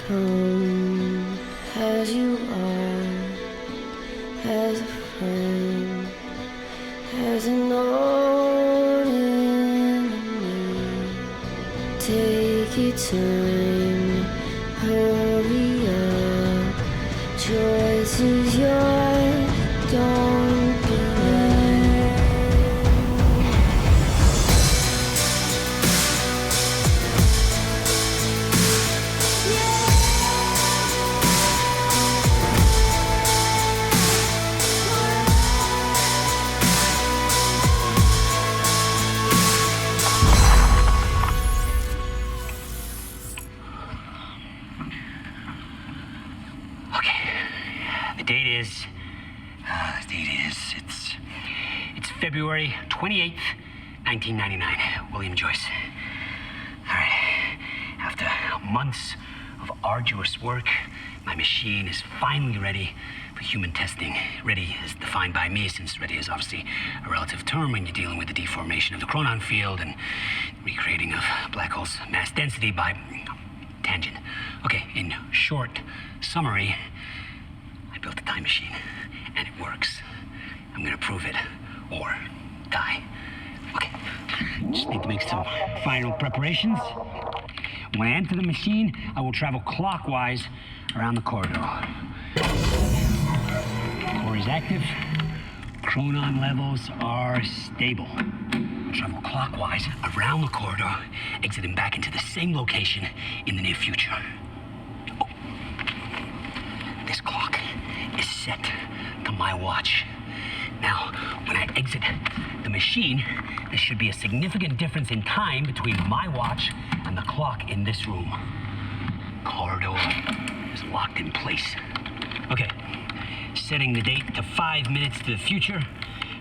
Come as you are, as a friend, as an old enemy. Take your time, hurry up. Choice is yours, don't be late. It's February 28th, 1999. William Joyce. All right. After months of arduous work, my machine is finally ready for human testing. Ready is defined by me, since ready is obviously a relative term when you're dealing with the deformation of the chronon field and recreating of black hole's mass density by tangent. Okay, in short summary, I built a time machine, and it works. I'm gonna prove it, or die. Okay, just need to make some final preparations. When I enter the machine, I will travel clockwise around the corridor. Core is active. Chronon levels are stable. I'll travel clockwise around the corridor, exiting back into the same location in the near future. Oh. This clock is set to my watch. Now, when I exit the machine, there should be a significant difference in time between my watch and the clock in this room. Corridor is locked in place. Okay, setting the date to 5 minutes to the future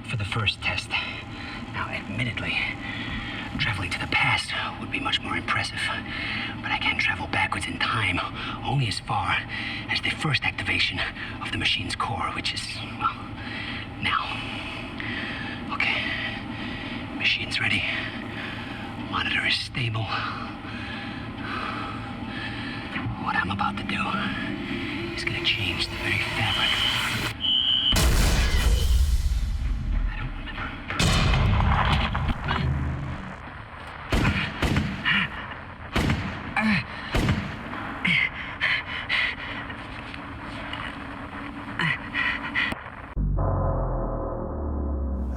for the first test. Now, admittedly, traveling to the past would be much more impressive, but I can travel backwards in time only as far as the first activation of the machine's core, which is, well, now. Okay, machine's ready. Monitor is stable. What I'm about to do is gonna change the very fabric. I don't remember.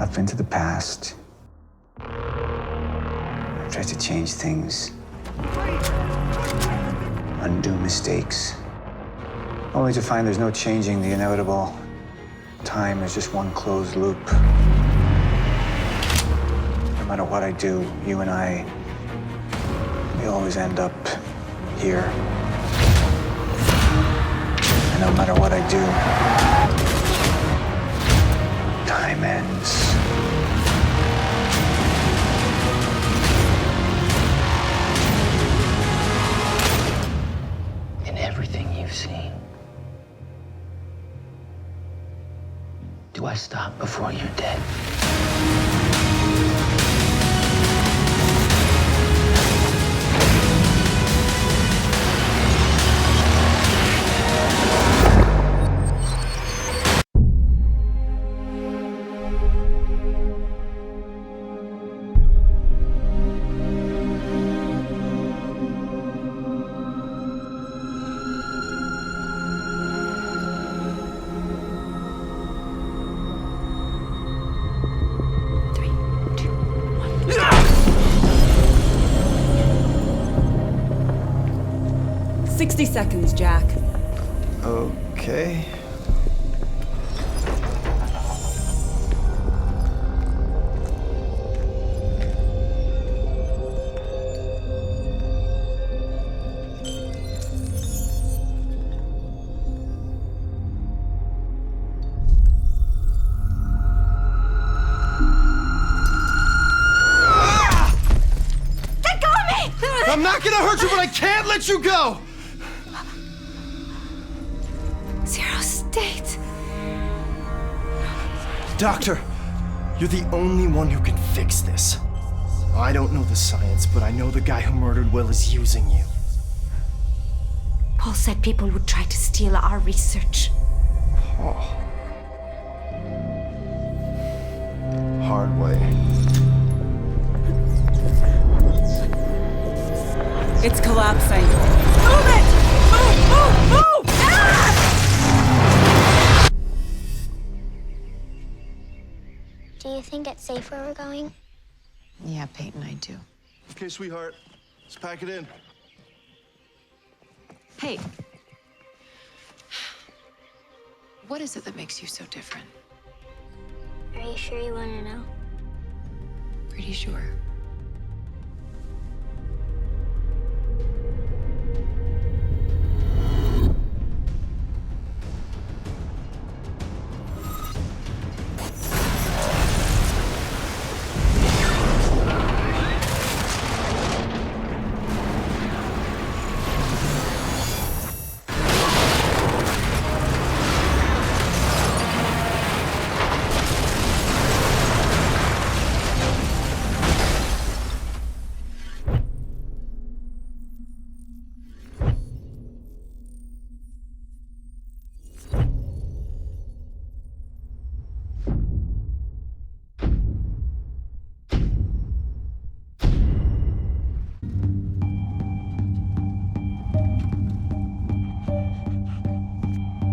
I've been to the past. I've tried to change things. Undo mistakes. Only to find there's no changing the inevitable. Time is just one closed loop. No matter what I do, you and I, we always end up here. And no matter what I do, time ends. In everything you've seen, do I stop before you're dead? Seconds, Jack. Okay. Let go of me! I'm not gonna hurt you, but I can't let you go! Doctor, you're the only one who can fix this. I don't know the science, but I know the guy who murdered Will is using you. Paul said people would try to steal our research. Paul. Hard way. It's collapsing. Move it! Move! Ah! Do you think it's safe where we're going? Yeah, Peyton, I do. Okay, sweetheart. Let's pack it in. Hey. What is it that makes you so different? Are you sure you want to know? Pretty sure.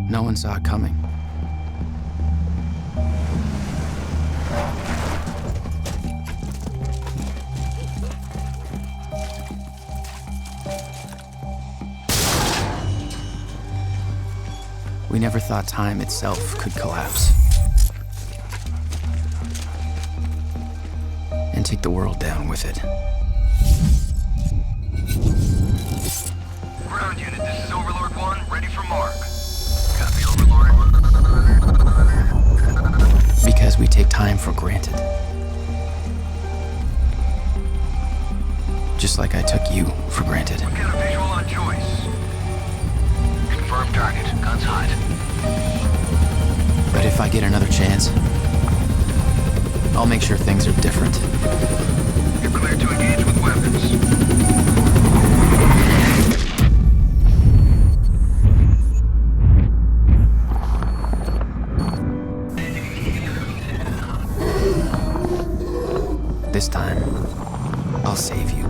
No one saw it coming. We never thought time itself could collapse and take the world down with it. Ground unit, this is Overlord 1, ready for mark. Copy, Overlord. Because we take time for granted. Just like I took you for granted. We've got a visual on Joyce. Confirmed target, guns hot. But if I get another chance, I'll make sure things are different. You're cleared to engage with weapons. This time, I'll save you.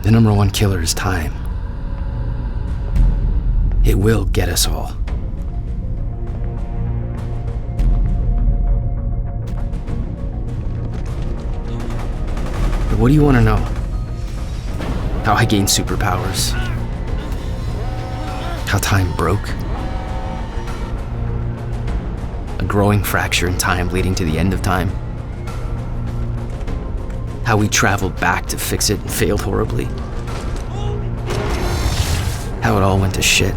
The number one killer is time. It will get us all. But what do you want to know? How I gained superpowers? How time broke? A growing fracture in time leading to the end of time? How we traveled back to fix it and failed horribly? How it all went to shit?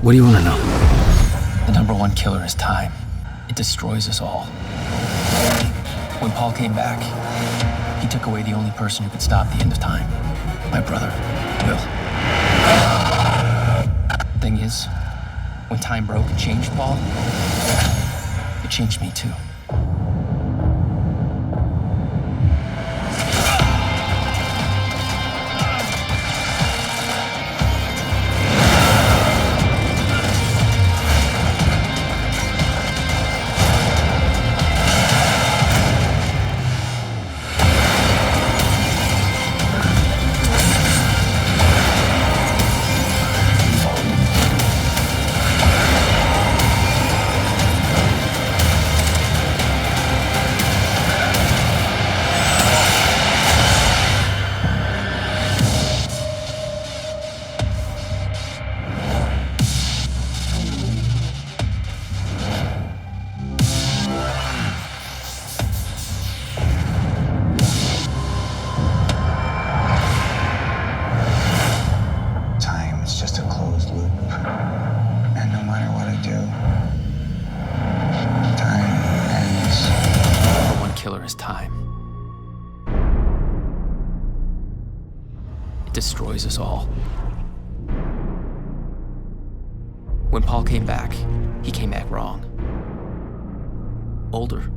What do you want to know? The number one killer is time. It destroys us all. When Paul came back, he took away the only person who could stop the end of time. My brother, Will. Thing is, when time broke and changed Paul, it changed me too. Destroys us all. When Paul came back, he came back wrong. Older.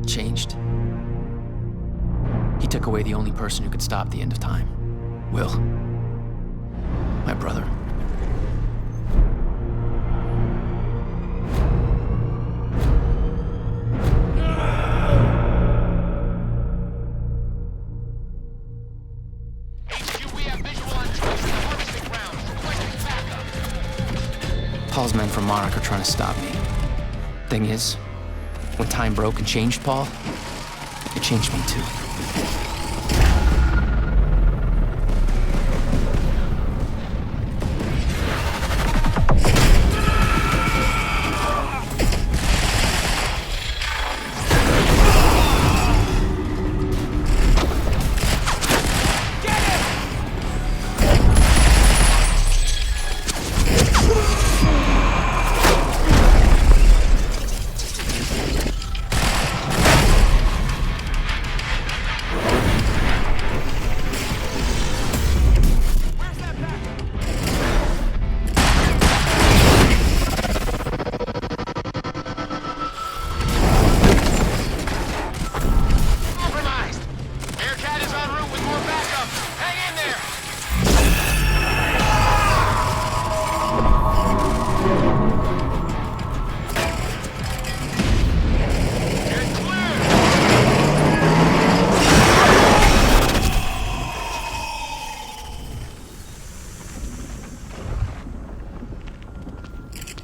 Changed. He took away the only person who could stop the end of time. Will. My brother. Paul's men from Monarch are trying to stop me. Thing is, when time broke and changed Paul, it changed me too.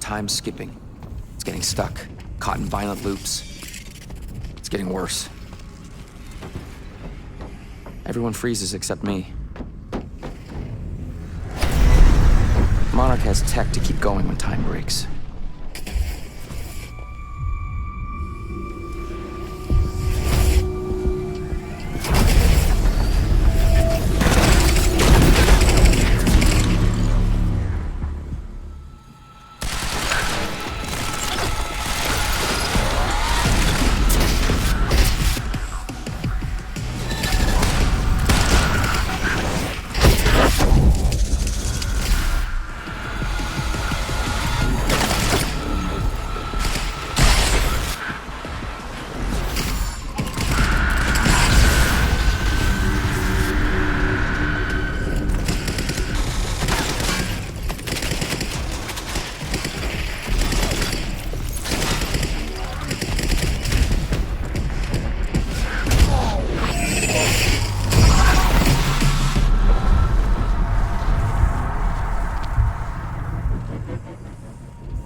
Time's skipping. It's getting stuck, caught in violent loops. It's getting worse. Everyone freezes except me. Monarch has tech to keep going when time breaks.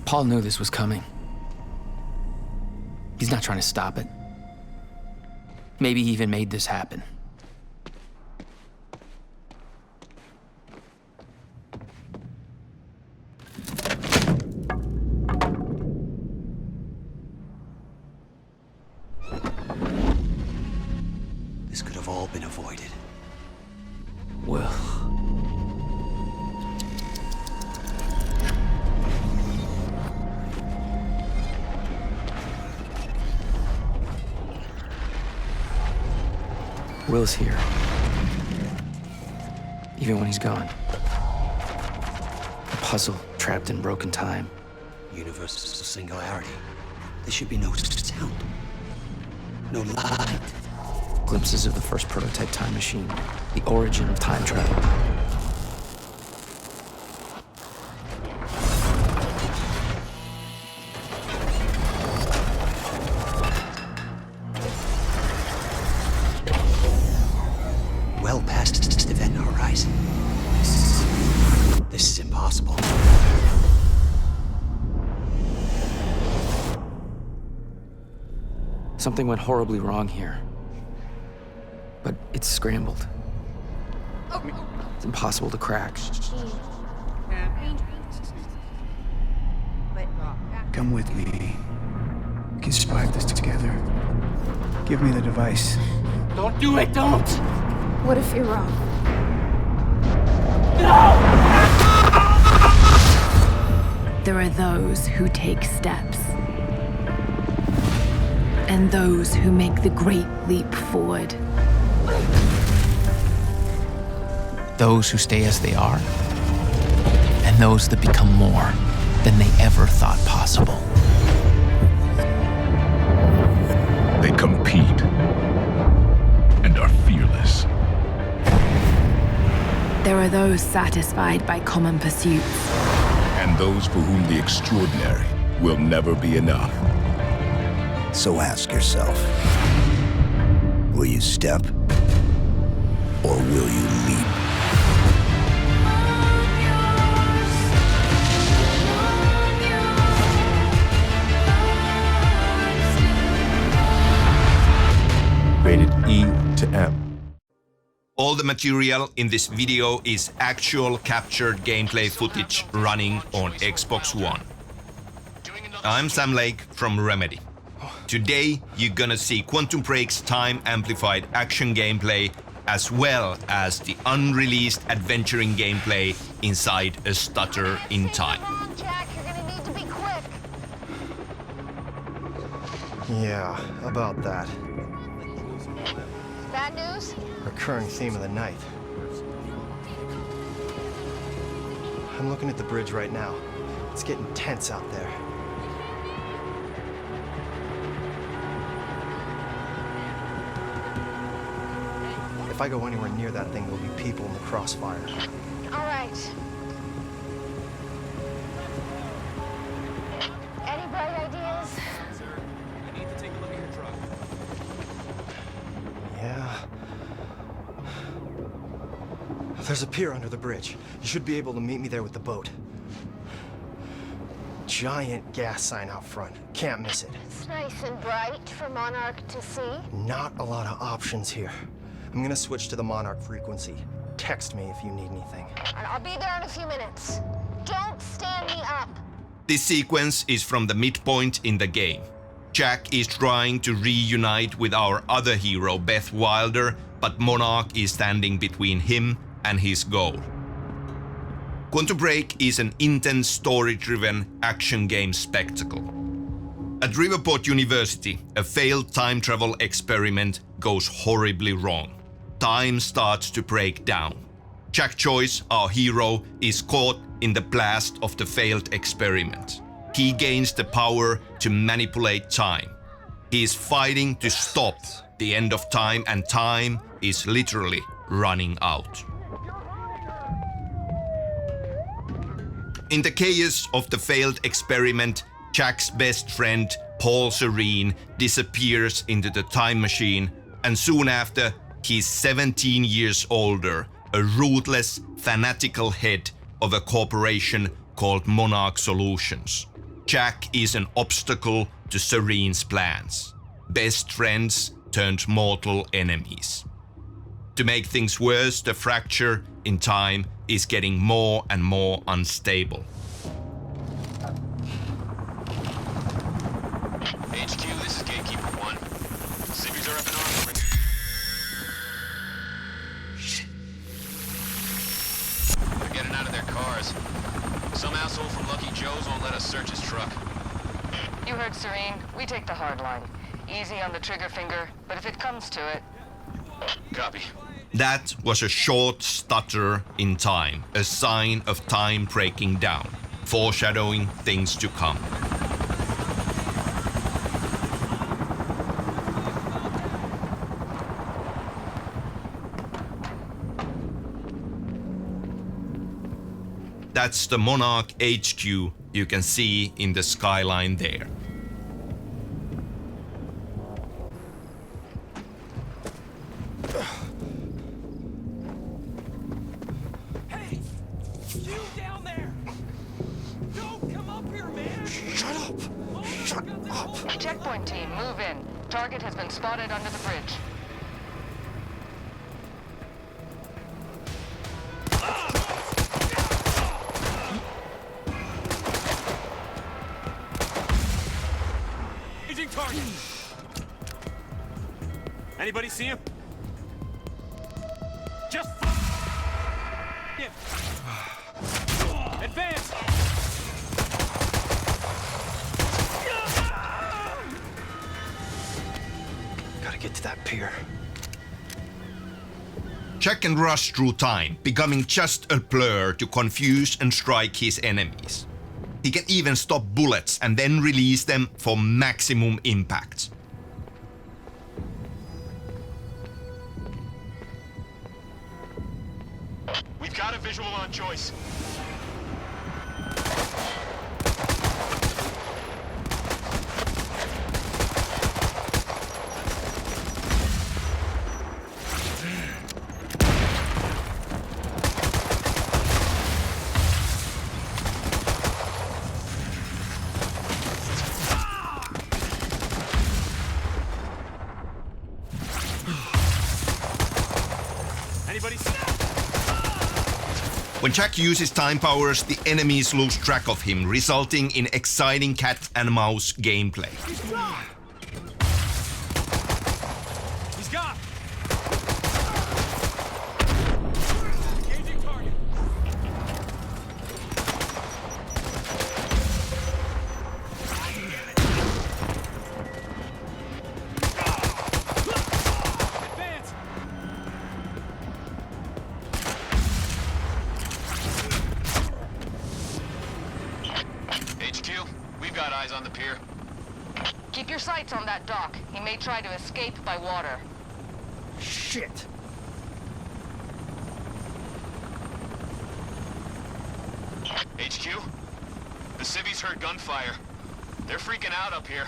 Paul knew this was coming. He's not trying to stop it. Maybe he even made this happen. This could have all been avoided. Will. Will's here. Even when he's gone. A puzzle trapped in broken time. Universal singularity. There should be no sound. No light. Glimpses of the first prototype time machine. The origin of time travel. Well past the event horizon. This is impossible. Something went horribly wrong here. But it's scrambled. It's impossible to crack. Come with me. We can survive this together. Give me the device. Don't do it, don't! What if you're wrong? There are those who take steps, and those who make the great leap forward. Those who stay as they are, and those that become more. than they ever thought possible. They compete and are fearless. There are those satisfied by common pursuits. And those for whom the extraordinary will never be enough. So ask yourself, will you step or will you leap? Rated E to M. All the material in this video is actual captured gameplay footage running on Xbox One. I'm Sam Lake from Remedy. Today you're gonna see Quantum Break's time-amplified action gameplay as well as the unreleased adventuring gameplay inside a stutter in time. Jack, you're gonna need to be quick. Yeah, about that. Bad news? Recurring theme of the night. I'm looking at the bridge right now. It's getting tense out there. If I go anywhere near that thing, there'll be people in the crossfire. All right. Any bright ideas? Yeah. There's a pier under the bridge. You should be able to meet me there with the boat. Giant gas sign out front. Can't miss it. It's nice and bright for Monarch to see. Not a lot of options here. I'm gonna switch to the Monarch frequency. Text me if you need anything. I'll be there in a few minutes. Don't stand me up. This sequence is from the midpoint in the game. Jack is trying to reunite with our other hero, Beth Wilder, but Monarch is standing between him and his goal. Quantum Break is an intense story-driven action game spectacle. At Riverport University, a failed time travel experiment goes horribly wrong. Time starts to break down. Jack Joyce, our hero, is caught in the blast of the failed experiment. He gains the power to manipulate time. He is fighting to stop the end of time, and time is literally running out. In the chaos of the failed experiment, Jack's best friend, Paul Serene, disappears into the time machine, and soon after, he's 17 years older, a ruthless, fanatical head of a corporation called Monarch Solutions. Jack is an obstacle to Serene's plans. Best friends turned mortal enemies. To make things worse, the fracture in time is getting more and more unstable. HQ, this is Gatekeeper 1. Civvies are up in arms. They're getting out of their cars. Some asshole from Lucky Joe's won't let us search his truck. You heard Serene. We take the hard line. Easy on the trigger finger, but if it comes to it... Copy. That was a short stutter in time, a sign of time breaking down, foreshadowing things to come. That's the Monarch HQ you can see in the skyline there. Hey! You down there! Don't come up here, man! Shut up! Shut up! Checkpoint team, move in. Target has been spotted under the bridge. Target. Anybody see him? Just him. Advance. Gotta get to that pier. Jack can rush through time, becoming just a blur to confuse and strike his enemies. He can even stop bullets and then release them for maximum impact. We've got a visual on Joyce. Anybody? When Jack uses time powers, the enemies lose track of him, resulting in exciting cat and mouse gameplay. He's gone. Engaging target. Advance. HQ, we've got eyes on the pier. Keep your sights on that dock. He may try to escape by water. Shit. HQ, the civvies heard gunfire. They're freaking out up here.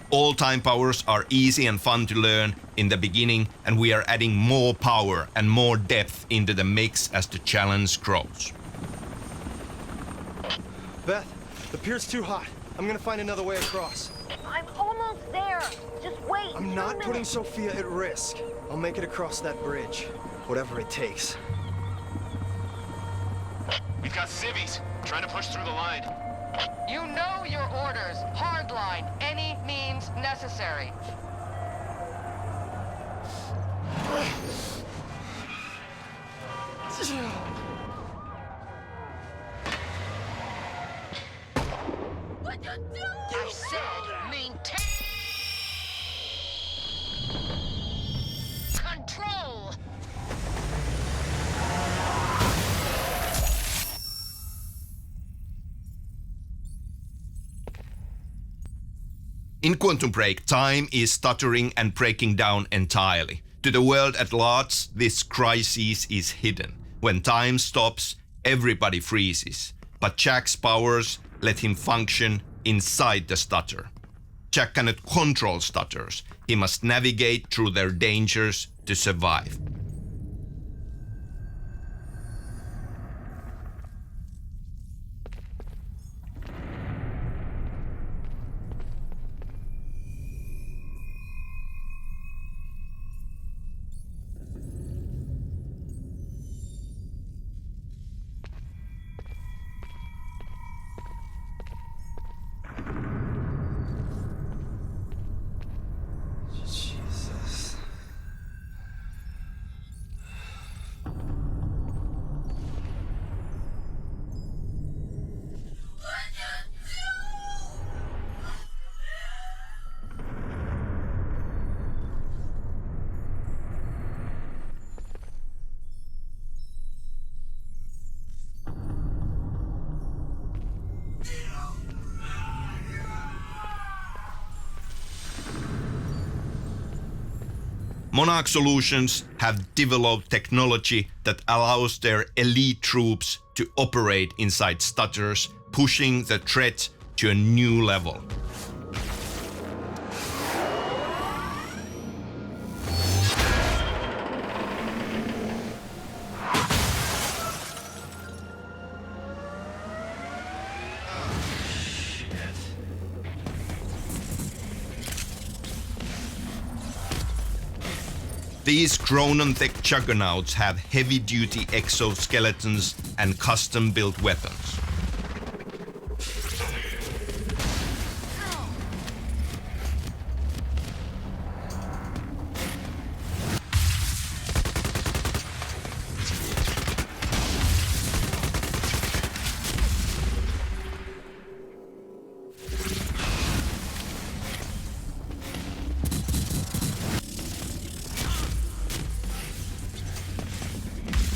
All time powers are easy and fun to learn in the beginning, and we are adding more power and more depth into the mix as the challenge grows. Beth, the pier's too hot. I'm gonna find another way across. I'm almost there. Just wait. I'm not putting Sophia at risk. I'll make it across that bridge, whatever it takes. We've got civvies trying to push through the line. You know your orders. Hardline. Any means necessary. What you do? I said maintain control. In Quantum Break, time is stuttering and breaking down entirely. To the world at large, this crisis is hidden. When time stops, everybody freezes. But Jack's powers let him function inside the stutter. Jack cannot control stutters. He must navigate through their dangers to survive. Jesus. Monarch Solutions have developed technology that allows their elite troops to operate inside stutters, pushing the threat to a new level. These Chronantech juggernauts have heavy-duty exoskeletons and custom-built weapons.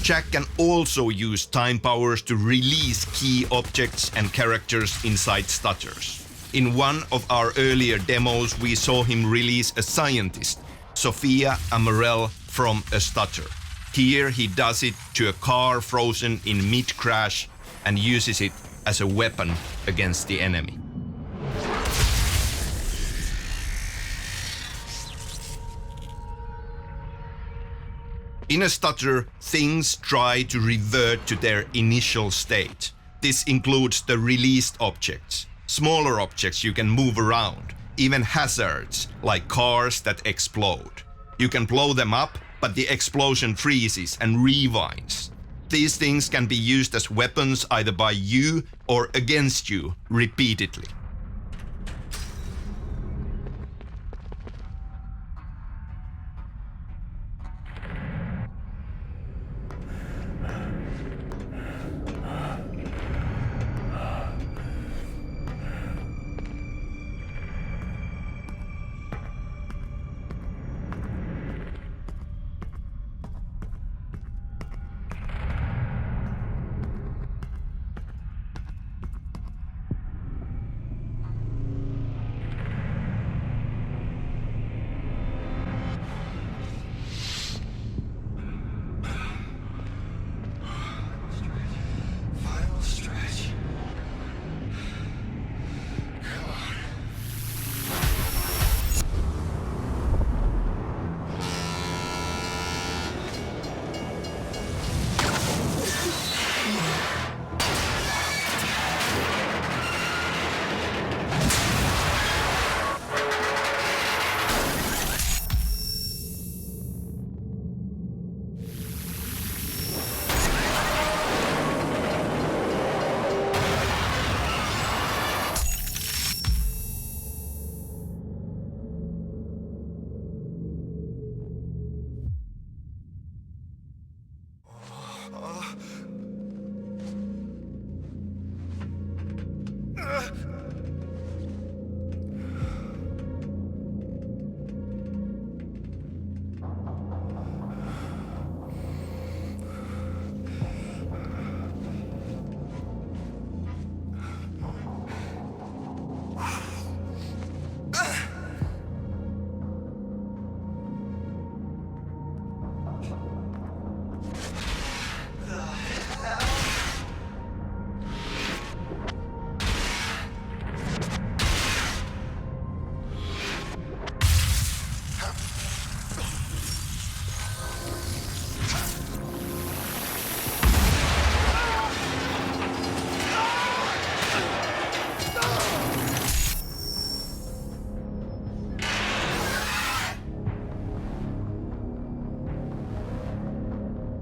Jack can also use time powers to release key objects and characters inside stutters. In one of our earlier demos, we saw him release a scientist, Sophia Amorell, from a stutter. Here he does it to a car frozen in mid-crash and uses it as a weapon against the enemy. In a stutter, things try to revert to their initial state. This includes the released objects, smaller objects you can move around, even hazards like cars that explode. You can blow them up, but the explosion freezes and rewinds. These things can be used as weapons either by you or against you repeatedly.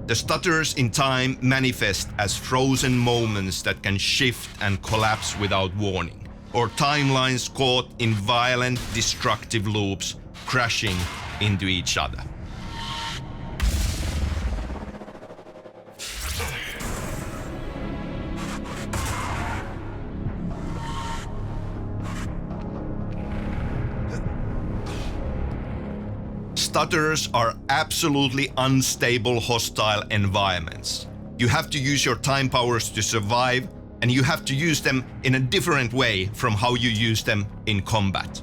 The stutters in time manifest as frozen moments that can shift and collapse without warning, or timelines caught in violent, destructive loops, crashing into each other. Stutters are absolutely unstable, hostile environments. You have to use your time powers to survive, and you have to use them in a different way from how you use them in combat.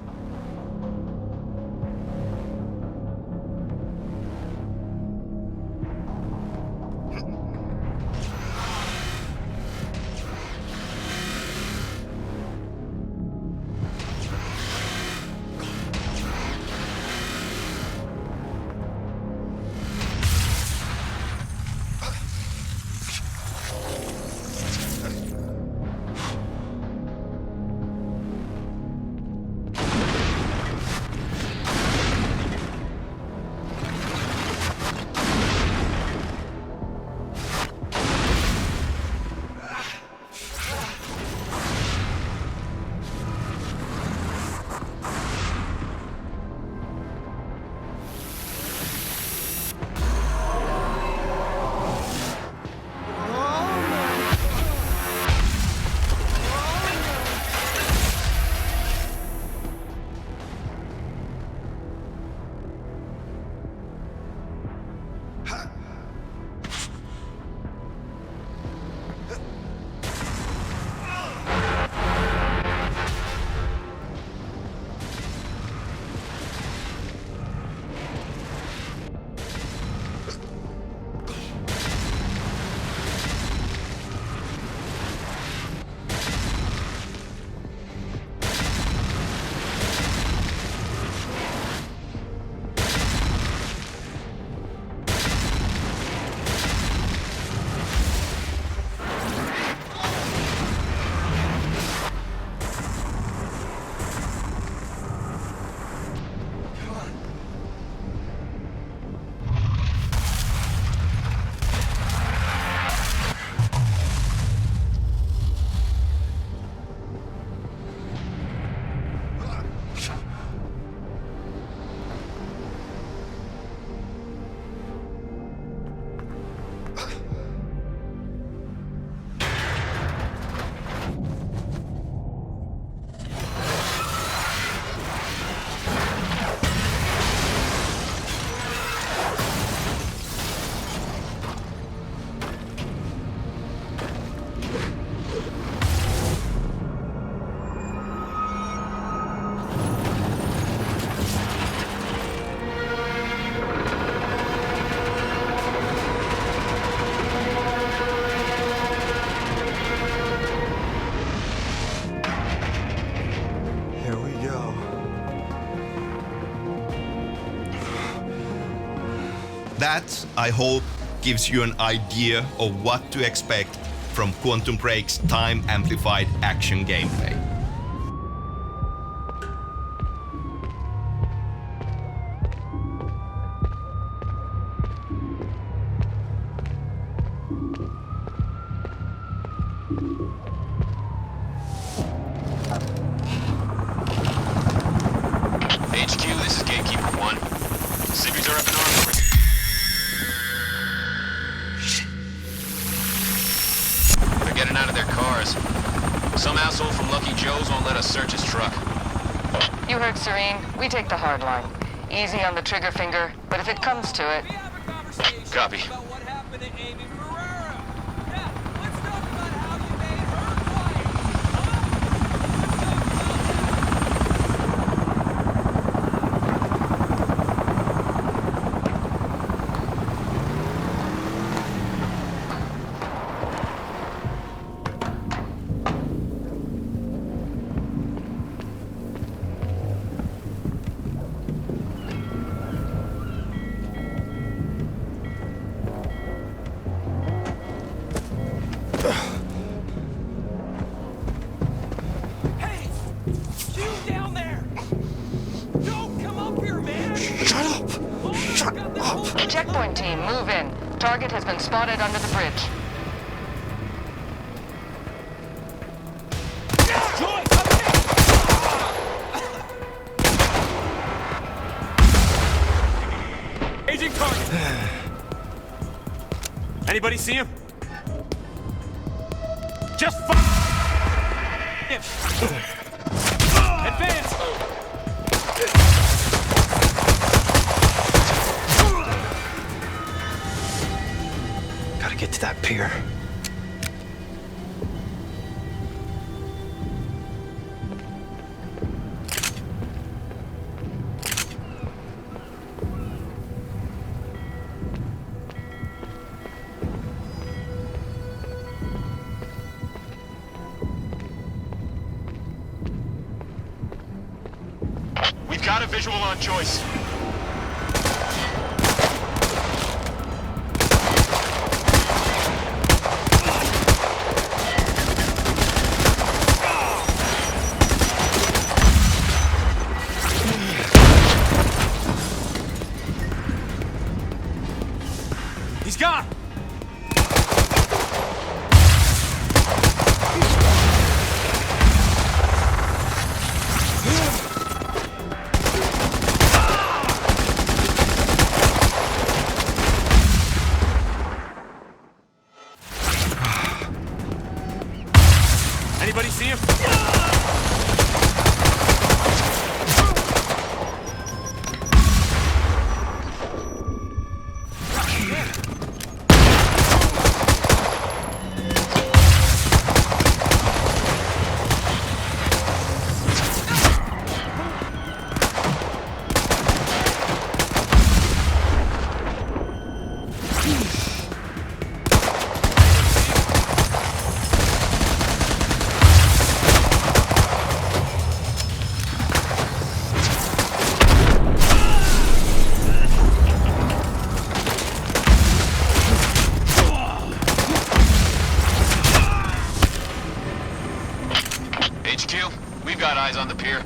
That, I hope, gives you an idea of what to expect from Quantum Break's time-amplified action gameplay. HQ, this is Gatekeeper 1. Civies are up in arms. They're getting out of their cars. Some asshole from Lucky Joe's won't let us search his truck. You heard Serene. We take the hard line. Easy on the trigger finger, but if it comes to it... Copy. Checkpoint team, move in. Target has been spotted under the bridge. Aging target. Anybody see him? Just him. Advance. Gotta get to that pier. We've got a visual on Joyce. He's gone. Anybody see him? HQ, we've got eyes on the pier.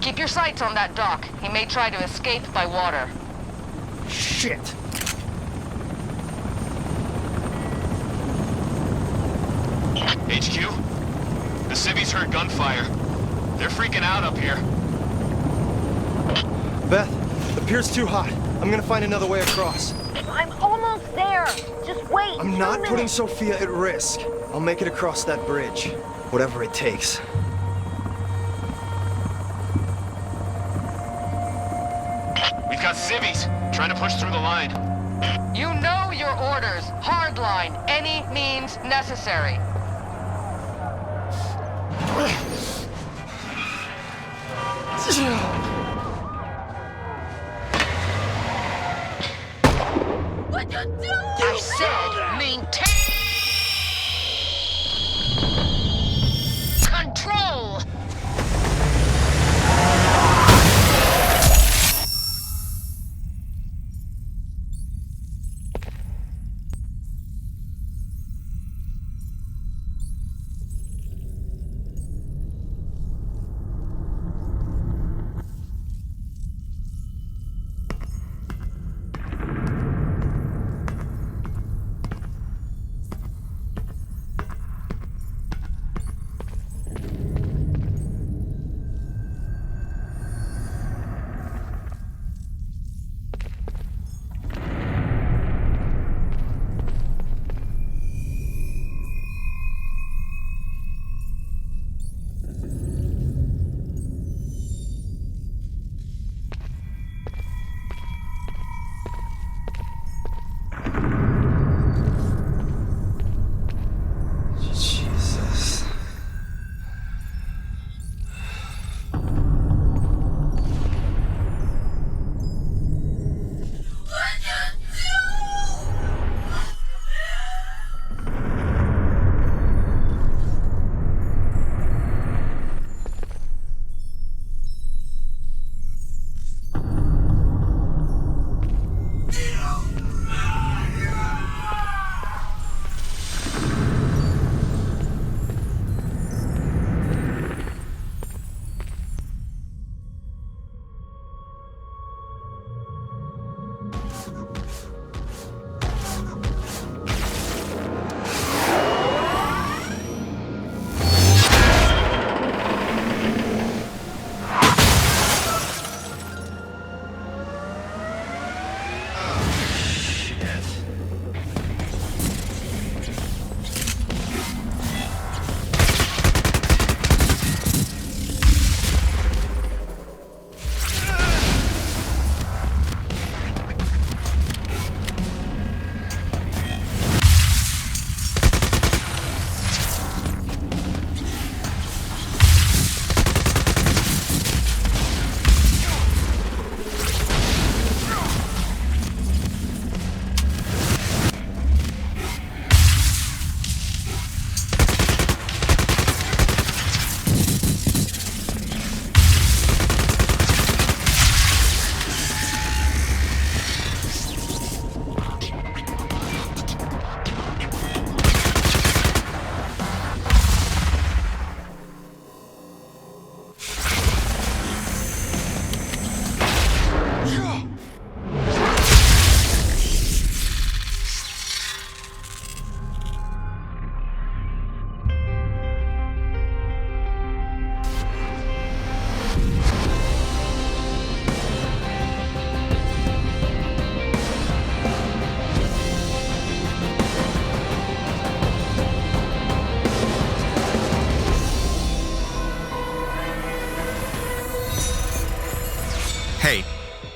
Keep your sights on that dock. He may try to escape by water. Shit. HQ, the civvies heard gunfire. They're freaking out up here. Beth, the pier's too hot. I'm gonna find another way across. I'm almost there. Just wait. I'm not putting Sophia at risk. I'll make it across that bridge. Whatever it takes. We've got civvies trying to push through the line. You know your orders. Hard line. Any means necessary. What you doing? I said maintain control.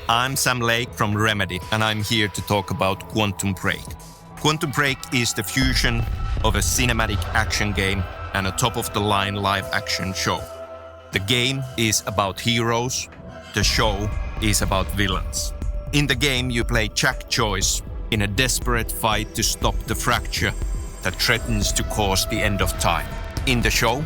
I'm Sam Lake from Remedy, and I'm here to talk about Quantum Break. Quantum Break is the fusion of a cinematic action game and a top-of-the-line live-action show. The game is about heroes, the show is about villains. In the game, you play Jack Joyce in a desperate fight to stop the fracture that threatens to cause the end of time. In the show,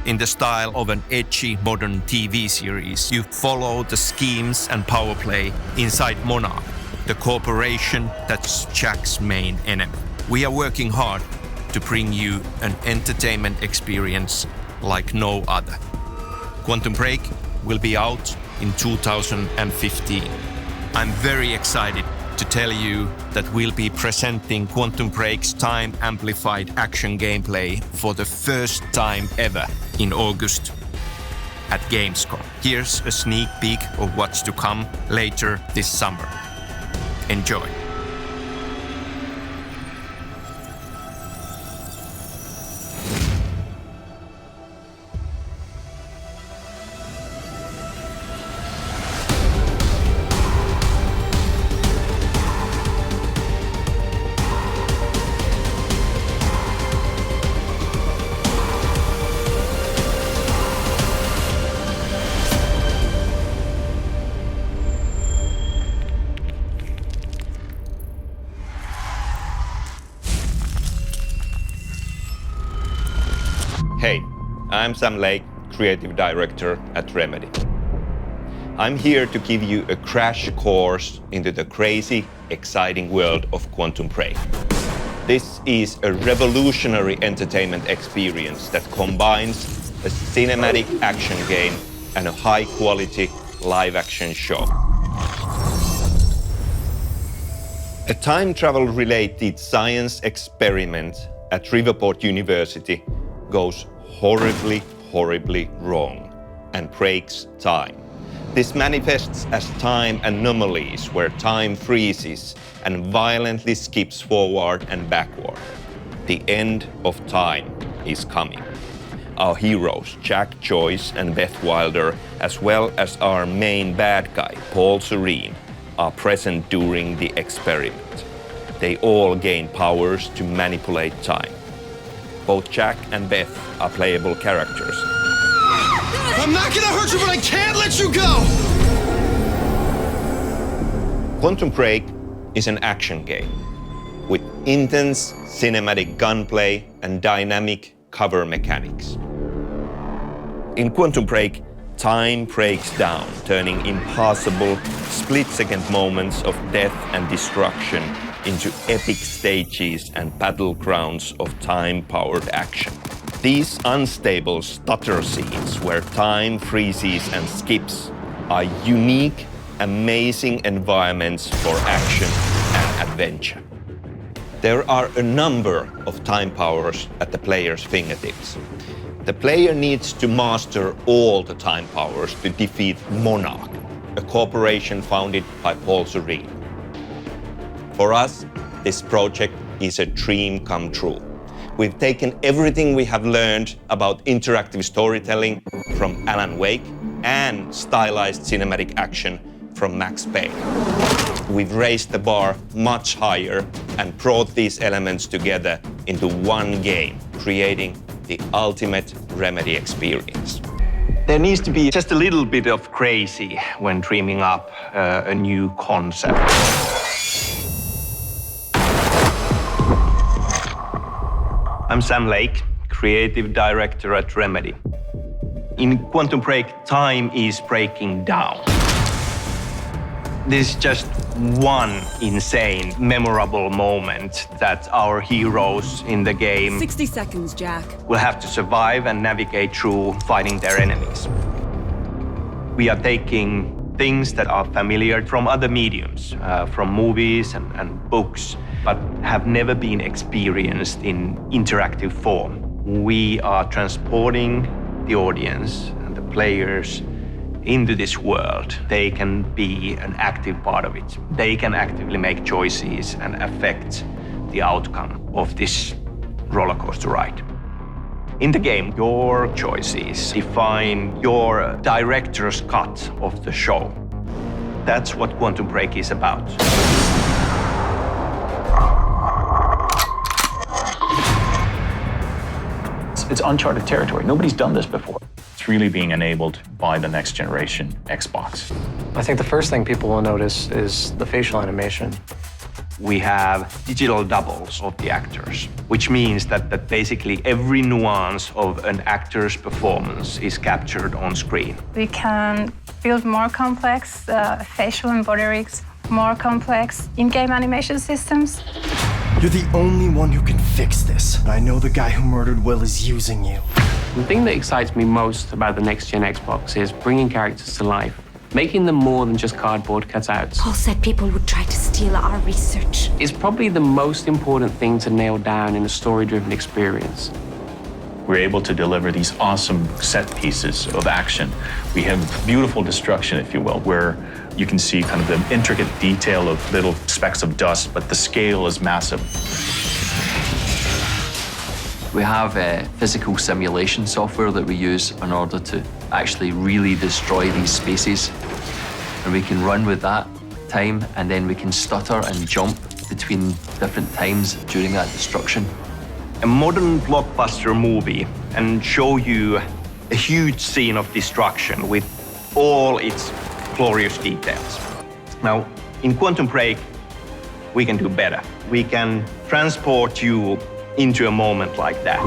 in the style of an edgy modern TV series, you follow the schemes and power play inside Monarch, the corporation that's Jack's main enemy. We are working hard to bring you an entertainment experience like no other. Quantum Break will be out in 2015. I'm very excited to tell you that we'll be presenting Quantum Break's time-amplified action gameplay for the first time ever in August at Gamescom. Here's a sneak peek of what's to come later this summer. Enjoy. Hey, I'm Sam Lake, Creative Director at Remedy. I'm here to give you a crash course into the crazy, exciting world of Quantum Break. This is a revolutionary entertainment experience that combines a cinematic action game and a high-quality live-action show. A time travel-related science experiment at Riverport University goes horribly wrong and breaks time. This manifests as time anomalies where time freezes and violently skips forward and backward. The end of time is coming. Our heroes, Jack Joyce and Beth Wilder, as well as our main bad guy, Paul Serene, are present during the experiment. They all gain powers to manipulate time. Both Jack and Beth are playable characters. I'm not gonna hurt you, but I can't let you go! Quantum Break is an action game with intense cinematic gunplay and dynamic cover mechanics. In Quantum Break, time breaks down, turning impossible split-second moments of death and destruction into epic stages and battlegrounds of time-powered action. These unstable stutter scenes where time freezes and skips are unique, amazing environments for action and adventure. There are a number of time powers at the player's fingertips. The player needs to master all the time powers to defeat Monarch, a corporation founded by Paul Serene. For us, this project is a dream come true. We've taken everything we have learned about interactive storytelling from Alan Wake and stylized cinematic action from Max Payne. We've raised the bar much higher and brought these elements together into one game, creating the ultimate Remedy experience. There needs to be just a little bit of crazy when dreaming up a new concept. I'm Sam Lake, Creative Director at Remedy. In Quantum Break, time is breaking down. This is just one insane, memorable moment that our heroes in the game 60 seconds, Jack. will have to survive and navigate through fighting their enemies. We are taking things that are familiar from other mediums, from movies and books, but have never been experienced in interactive form. We are transporting the audience and the players into this world. They can be an active part of it. They can actively make choices and affect the outcome of this roller coaster ride. In the game, your choices define your director's cut of the show. That's what Quantum Break is about. It's uncharted territory. Nobody's done this before. It's really being enabled by the next generation Xbox. I think the first thing people will notice is the facial animation. We have digital doubles of the actors, which means that basically every nuance of an actor's performance is captured on screen. We can build more complex facial and body rigs, more complex in-game animation systems. You're the only one who can fix this. I know the guy who murdered Will is using you. The thing that excites me most about the next-gen Xbox is bringing characters to life, making them more than just cardboard cutouts. Paul said people would try to steal our research. It's probably the most important thing to nail down in a story-driven experience. We're able to deliver these awesome set pieces of action. We have beautiful destruction, if you will, where you can see kind of the intricate detail of little specks of dust, but the scale is massive. We have physical simulation software that we use in order to actually really destroy these spaces. And we can run with that time, and then we can stutter and jump between different times during that destruction. A modern blockbuster movie and show you a huge scene of destruction with all its glorious details. Now, in Quantum Break, we can do better. We can transport you into a moment like that.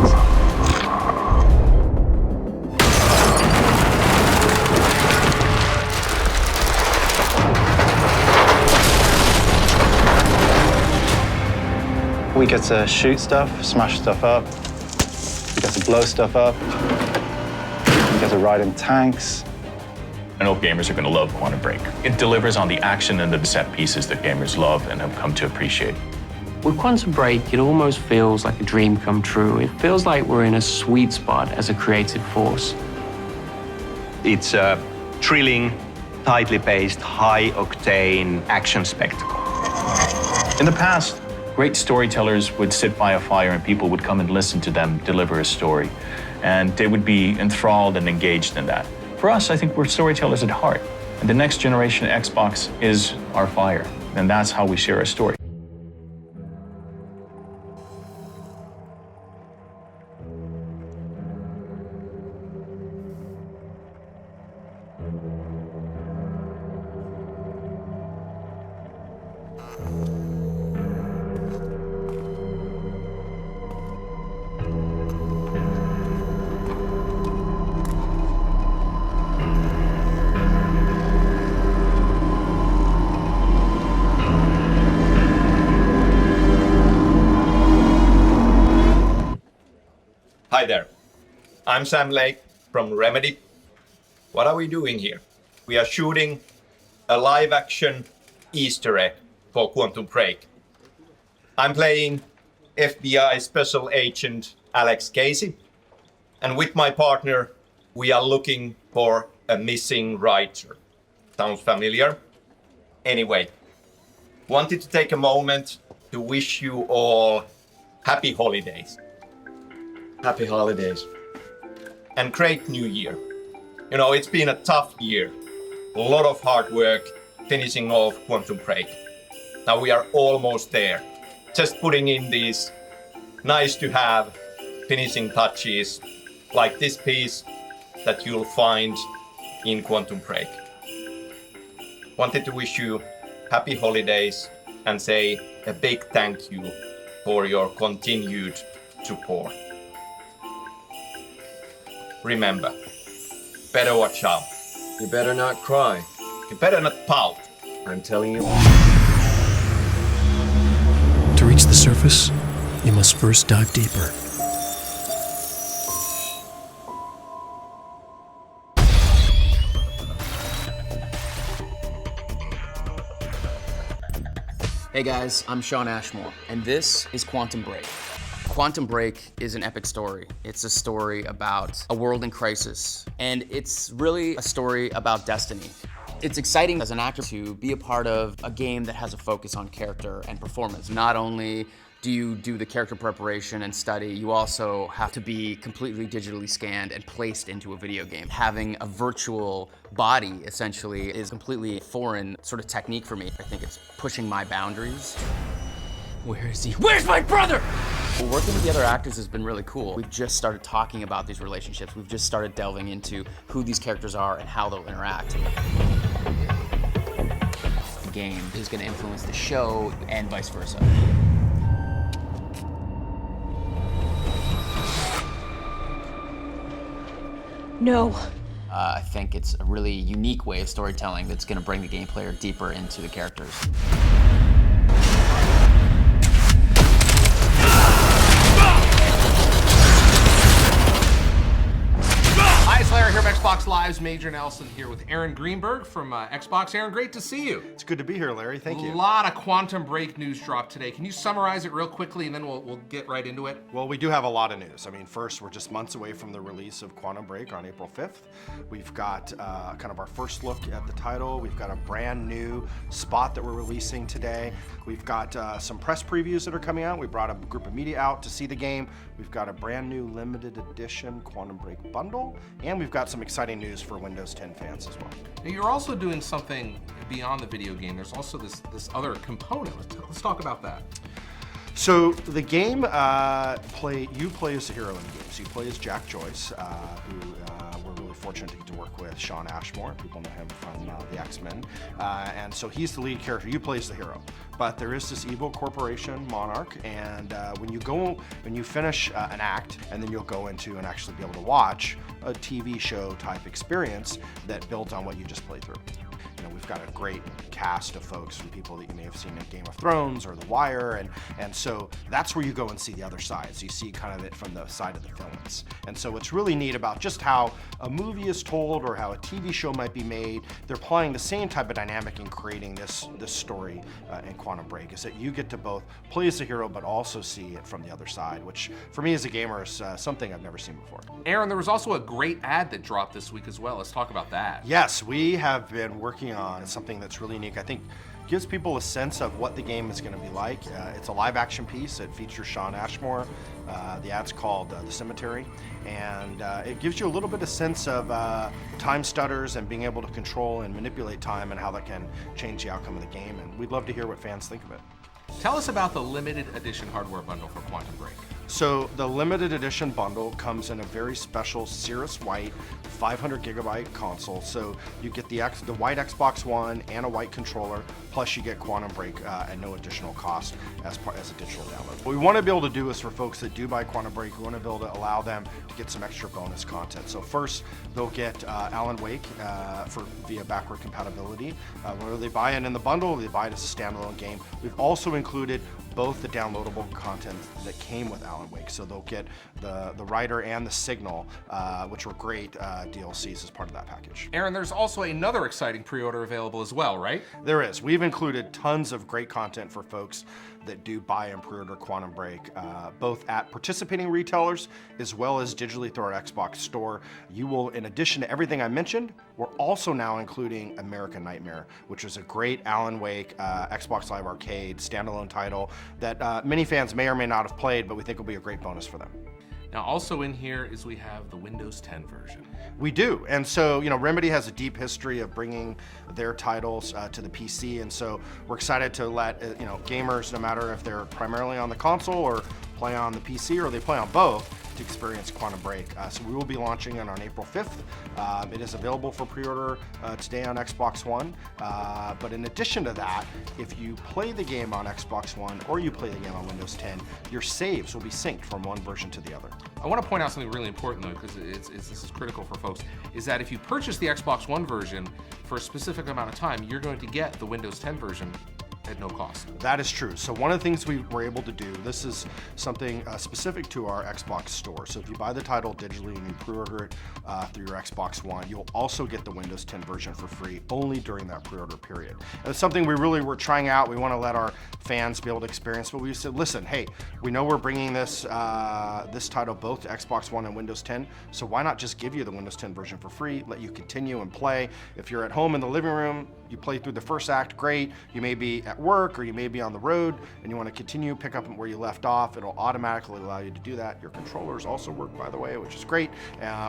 We get to shoot stuff, smash stuff up. We get to blow stuff up. We get to ride in tanks. I know gamers are going to love Quantum Break. It delivers on the action and the set pieces that gamers love and have come to appreciate. With Quantum Break, it almost feels like a dream come true. It feels like we're in a sweet spot as a creative force. It's a thrilling, tightly paced, high-octane action spectacle. In the past, great storytellers would sit by a fire and people would come and listen to them deliver a story. And they would be enthralled and engaged in that. For us, I think we're storytellers at heart. And the next generation Xbox is our fire. And that's how we share our story. Hi there, I'm Sam Lake from Remedy. What are we doing here? We are shooting a live-action Easter egg for Quantum Break. I'm playing FBI Special Agent Alex Casey, and with my partner, we are looking for a missing writer. Sounds familiar? Anyway, wanted to take a moment to wish you all happy holidays. Happy holidays. And great new year. You know, it's been a tough year. A lot of hard work finishing off Quantum Break. Now we are almost there. Just putting in these nice to have finishing touches like this piece that you'll find in Quantum Break. Wanted to wish you happy holidays and say a big thank you for your continued support. Remember, better watch out. You better not cry. You better not pout. I'm telling you. To reach the surface, you must first dive deeper. Hey guys, I'm Sean Ashmore, and this is Quantum Break. Quantum Break is an epic story. It's a story about a world in crisis, and it's really a story about destiny. It's exciting as an actor to be a part of a game that has a focus on character and performance, not only do you do the character preparation and study, you also have to be completely digitally scanned and placed into a video game. Having a virtual body, essentially, is completely foreign sort of technique for me. I think it's pushing my boundaries. Where is he? Where's my brother? Well, working with the other actors has been really cool. We've just started talking about these relationships. We've just started delving into who these characters are and how they'll interact. The game is going to influence the show and vice versa. No. I think it's a really unique way of storytelling that's going to bring the game player deeper into the characters. Hi, it's Larry here from Xbox Live's Major Nelson here with Aaron Greenberg from Xbox. Aaron, great to see you. It's good to be here, Larry. Thank you. A lot of Quantum Break news dropped today. Can you summarize it real quickly and then we'll get right into it? Well, we do have a lot of news. I mean, first, we're just months away from the release of Quantum Break on April 5th. We've got kind of our first look at the title. We've got a brand new spot that we're releasing today. We've got some press previews that are coming out. We brought a group of media out to see the game. We've got a brand new limited edition Quantum Break bundle, and we've got some exciting news for Windows 10 fans as well. Now, you're also doing something beyond the video game. There's also this other component. Let's talk about that. So the game, you play as the hero in the game. So you play as Jack Joyce, who we're really fortunate to get to work with Shawn Ashmore. People know him from the X-Men. And so he's the lead character. You play as the hero. But there is this evil corporation, Monarch, and when you finish an act, and then you'll go into and actually be able to watch a TV show type experience that builds on what you just played through. You know, we've got a great cast of folks from people that you may have seen in Game of Thrones or The Wire, and so that's where you go and see the other side. So you see kind of it from the side of the villains. And so what's really neat about just how a movie is told or how a TV show might be made, they're applying the same type of dynamic in creating this story in Quantum Break, is that you get to both play as a hero but also see it from the other side, which for me as a gamer is something I've never seen before. Aaron, there was also a great ad that dropped this week as well. Let's talk about that. Yes, we have been working on something that's really unique. I think gives people a sense of what the game is going to be like. It's a live action piece. It features Shawn Ashmore. The ad's called The Cemetery, and it gives you a little bit of sense of time stutters and being able to control and manipulate time and how that can change the outcome of the game, and we'd love to hear what fans think of it. Tell us about the limited edition hardware bundle for Quantum Break. So the limited edition bundle comes in a very special Cirrus White 500 gigabyte console. So you get the white Xbox One and a white controller, plus you get Quantum Break at no additional cost as a digital download. What we want to be able to do is for folks that do buy Quantum Break, we want to be able to allow them to get some extra bonus content. So first, they'll get Alan Wake via backward compatibility. Whether they buy it in the bundle or they buy it as a standalone game, we've also included both the downloadable content that came with Alan Wake. So they'll get the Rider and the Signal, which were great DLCs as part of that package. Aaron, there's also another exciting pre-order available as well, right? There is. We've included tons of great content for folks that do buy and pre-order Quantum Break, both at participating retailers as well as digitally through our Xbox store. You will, in addition to everything I mentioned, we're also now including American Nightmare, which is a great Alan Wake Xbox Live Arcade standalone title that many fans may or may not have played, but we think will be a great bonus for them. Now, also in here is we have the Windows 10 version. We do, and so, you know, Remedy has a deep history of bringing their titles to the PC, and so we're excited to let, gamers, no matter if they're primarily on the console or play on the PC or they play on both, to experience Quantum Break. So we will be launching it on April 5th. It is available for pre-order today on Xbox One, but in addition to that, if you play the game on Xbox One or you play the game on Windows 10, your saves will be synced from one version to the other. I want to point out something really important though, because this is critical for folks, is that if you purchase the Xbox One version for a specific amount of time, you're going to get the Windows 10 version at no cost. That is true. So one of the things we were able to do, this is something specific to our Xbox store. So if you buy the title digitally and you pre-order it through your Xbox One, you'll also get the Windows 10 version for free only during that pre-order period. And it's something we really were trying out. We want to let our fans be able to experience. But we said, listen, hey, we know we're bringing this this title both to Xbox One and Windows 10, so why not just give you the Windows 10 version for free, let you continue and play. If you're at home in the living room, you play through the first act, great. You may be at work or you may be on the road and you want to continue, pick up where you left off, it'll automatically allow you to do that. Your controllers also work, by the way, which is great.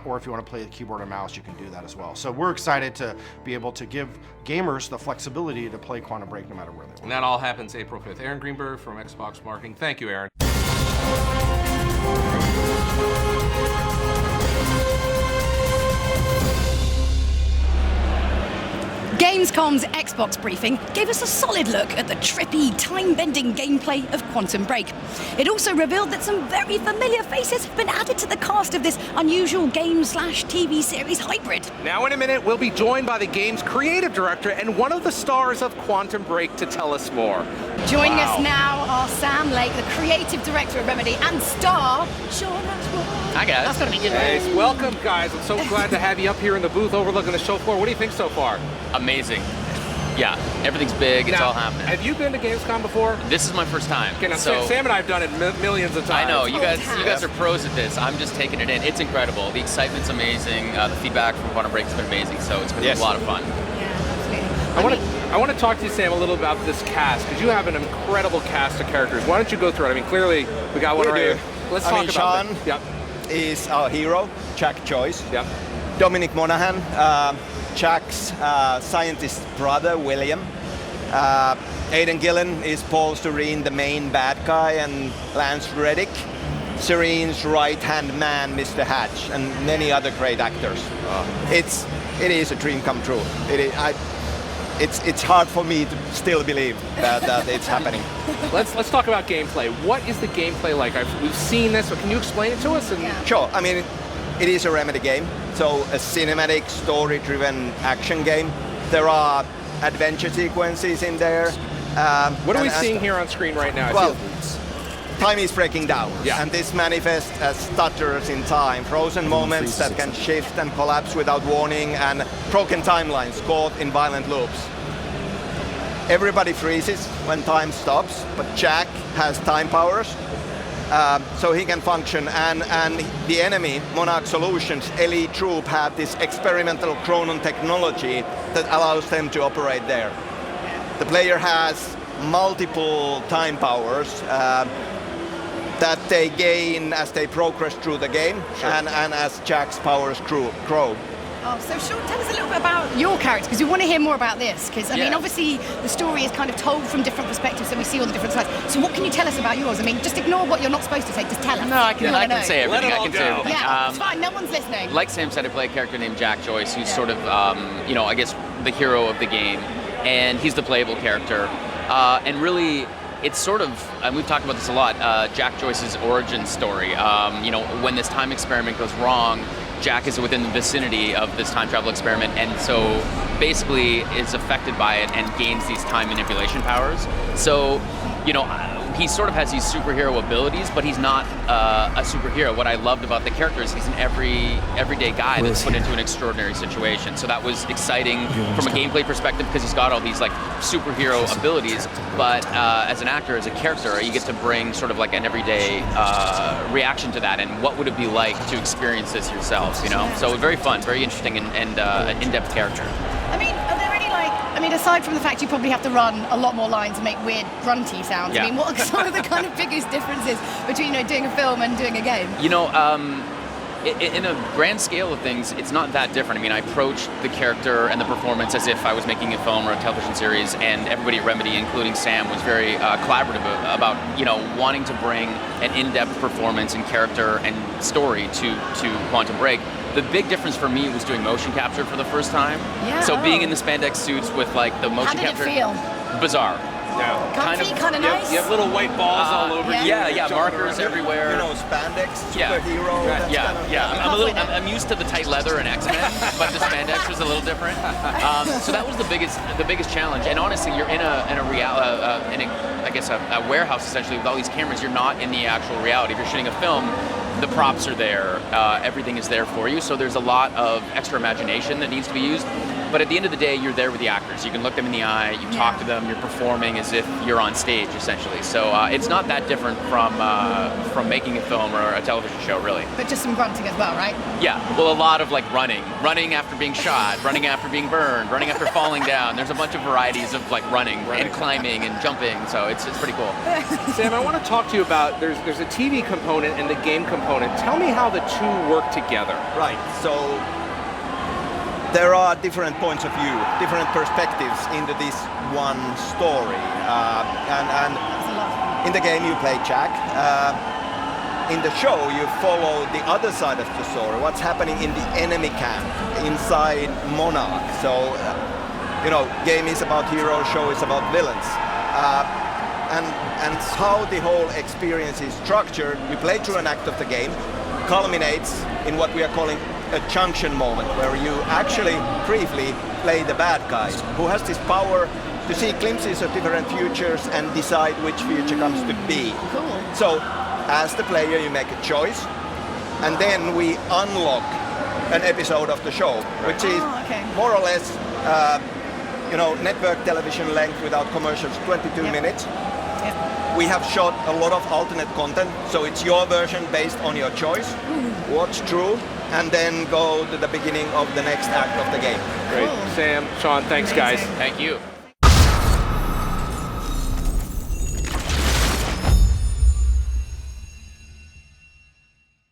Or if you want to play the keyboard and mouse, you can do that as well. So we're excited to be able to give gamers the flexibility to play Quantum Break no matter where they want. And that all happens April 5th. Aaron Greenberg from Xbox Marketing. Thank you, Aaron. Gamescom's Xbox briefing gave us a solid look at the trippy, time-bending gameplay of Quantum Break. It also revealed that some very familiar faces have been added to the cast of this unusual game/TV series hybrid. Now in a minute, we'll be joined by the game's creative director and one of the stars of Quantum Break to tell us more. Joining us now are Sam Lake, the creative director of Remedy, and star Sean Ashmore. Hi, guys. That's gotta be good. Hey, welcome, guys. I'm so glad to have you up here in the booth overlooking the show floor. What do you think so far? Amazing. Yeah, everything's big. It's Now, all happening. Have you been to Gamescom before? This is my first time. Okay, now so Sam and I have done it millions of times. I know you guys are pros at this. I'm just taking it in. It's incredible. The excitement's amazing. The feedback from Quantum Break has been amazing. So it's been a lot of fun. I want to talk to you, Sam, a little about this cast because you have an incredible cast of characters. Why don't you go through it? I mean, clearly we got one right here. Let's talk about Sean it. Yep. is our hero, Jack Joyce. Yep. Dominic Monaghan, Jack's scientist brother, William. Aidan Gillen is Paul Serene, the main bad guy, and Lance Reddick, Serene's right-hand man, Mr. Hatch, and many other great actors. It is a dream come true. It's hard for me to still believe that it's happening. Let's talk about gameplay. What is the gameplay like? We've seen this, but can you explain it to us? Sure. I mean, it is a Remedy game, so a cinematic, story-driven action game. There are adventure sequences in there. What are we seeing here on screen right now? Well, time is breaking down, and this manifests as stutters in time, frozen moments that can shift and collapse without warning, and broken timelines caught in violent loops. Everybody freezes when time stops, but Jack has time powers, so he can function, and the enemy, Monarch Solutions' elite troop, have this experimental chronon technology that allows them to operate there. The player has multiple time powers that they gain as they progress through the game, and as Jack's powers grow. Oh, so Sean, tell us a little bit about your character, because we want to hear more about this, because, I mean, obviously the story is kind of told from different perspectives, so we see all the different sides. So what can you tell us about yours? I mean, just ignore what you're not supposed to say, just tell us. No, I can say everything. Yeah, it's fine, no one's listening. Like Sam said, I play a character named Jack Joyce, who's sort of, I guess, the hero of the game, and he's the playable character. And really, it's sort of, and we've talked about this a lot, Jack Joyce's origin story. When this time experiment goes wrong, Jack is within the vicinity of this time travel experiment, and so basically is affected by it and gains these time manipulation powers. So, he sort of has these superhero abilities, but he's not a superhero. What I loved about the character is he's an everyday guy that's put into an extraordinary situation. So that was exciting from a gameplay perspective because he's got all these like superhero abilities. But as an actor, as a character, you get to bring sort of like an everyday reaction to that. And what would it be like to experience this yourself? So very fun, very interesting, and an in-depth character. I mean, are there any aside from the fact you probably have to run a lot more lines and make weird grunty sounds, I mean, what are some of the kind of biggest differences between doing a film and doing a game? In a grand scale of things, it's not that different. I mean, I approached the character and the performance as if I was making a film or a television series, and everybody at Remedy, including Sam, was very collaborative about, wanting to bring an in-depth performance and character and story to Quantum Break. The big difference for me was doing motion capture for the first time. Yeah. So being in the spandex suits with like the motion capture. How did it feel? Bizarre. Comfy, kind of nice. You have little white balls all over you. Yeah, markers everywhere. Spandex, superhero. I'm used to the tight leather in X-Men, but the spandex was a little different. So that was the biggest challenge. And honestly, you're in a warehouse essentially with all these cameras. You're not in the actual reality. If you're shooting a film, the props are there. Everything is there for you. So there's a lot of extra imagination that needs to be used. But at the end of the day, you're there with the actors. You can look them in the eye, you talk to them, you're performing as if you're on stage, essentially. So it's not that different from making a film or a television show, really. But just some grunting as well, right? Yeah, well, a lot of like running after being shot, running after being burned, running after falling down. There's a bunch of varieties of like running and climbing and jumping, so it's pretty cool. Sam, I want to talk to you about, there's a TV component and the game component. Tell me how the two work together. Right, so there are different points of view, different perspectives into this one story. And in the game you play Jack. In the show you follow the other side of the story, what's happening in the enemy camp, inside Monarch. So, you know, game is about heroes, show is about villains. And how the whole experience is structured, you play through an act of the game, culminates in what we are calling a junction moment, where you actually briefly play the bad guy, who has this power to see glimpses of different futures and decide which future comes to be. Cool. So, as the player, you make a choice, and then we unlock an episode of the show, which is more or less, you know, network television length without commercials, 22 minutes. We have shot a lot of alternate content, so it's your version based on your choice. Watch through, and then go to the beginning of the next act of the game. Great. Sam, Sean, thanks, guys. Thank you.